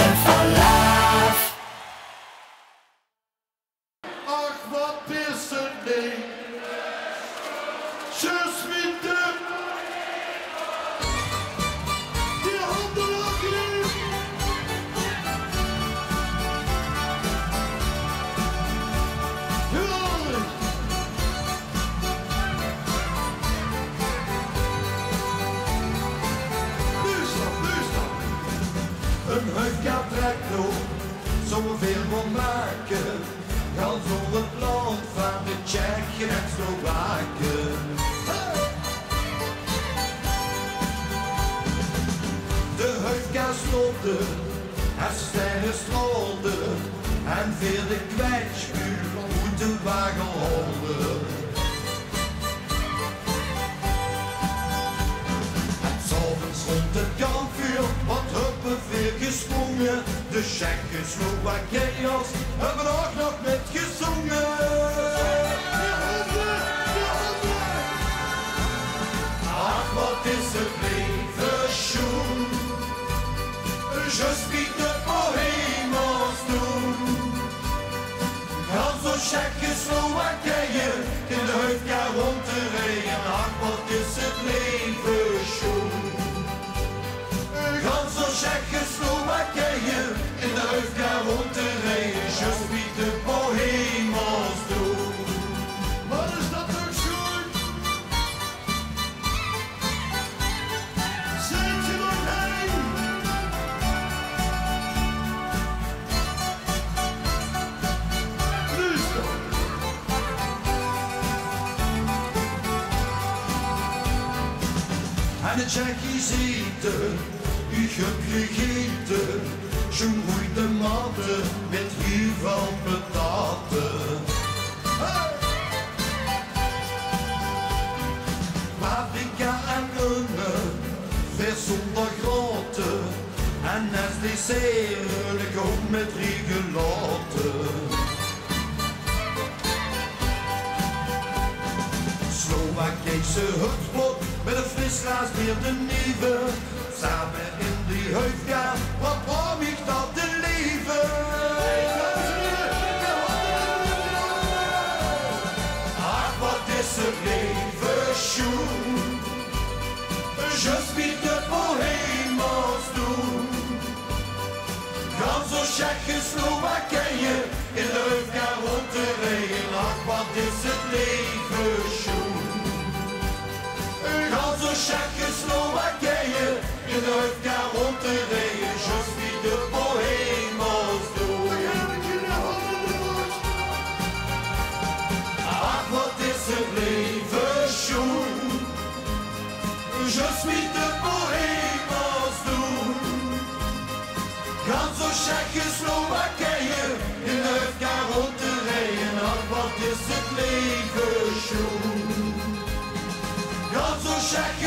live for life. Ach, wat is het ding? Je suis de... Die handen ook hier. Geweldig. Nu stop. Een huifkaarttrektor, zoveel wil maken. Gans door het land van de Tsjechen en Slowaken. Hey! De huifka slopte, haar sterren strolden en veel de kwijtspuur moet de wagen holden. En 's avonds rond het kampvuur wat huppen veel gesprongen. De Tsjechen, Slowakiërs hebben ook nog met gezongen. Ach, wat is het leven schoon. Je suis de bohème als doen. Gans zo Tsjechen, Slowakije in de huifka rond te rijden. Ach, wat is het leven schoon. Gans zo Tsjechen, Slowakije in de huifka rond te rijden. Je suis de bohème als doen. Wat is dat toch schoon? Zet je nog heen? Nu stop. En de Tsjechisch eten, u hebt gegeten. Je moet de maten met heel veel pataten. Hey! Paprika en unnen, vers zonder groenten. En als dessert een koop met rigelaten. Slowakijse hutblok met een fris glas bier de nieuwe. Samen in die huifka, wat wou ik dat te leven? Ach, wat is het leven schoon. Je suis de bohème als doen. Gans zo Tsjechen, Slowakije in de huifka rond te rijden. Ach, wat is het leven schoon. Gans zo Tsjechen, Slowakije in de huifka rond te rijden. Je suis de bohème als doen. Ach, wat is het leven schoon. Je suis de bohème als doen. Gans zo Tsjechen, Slowakije in de huifka rond te rijden. Ach, wat is het leven schoon. Gans zo Tsjechen,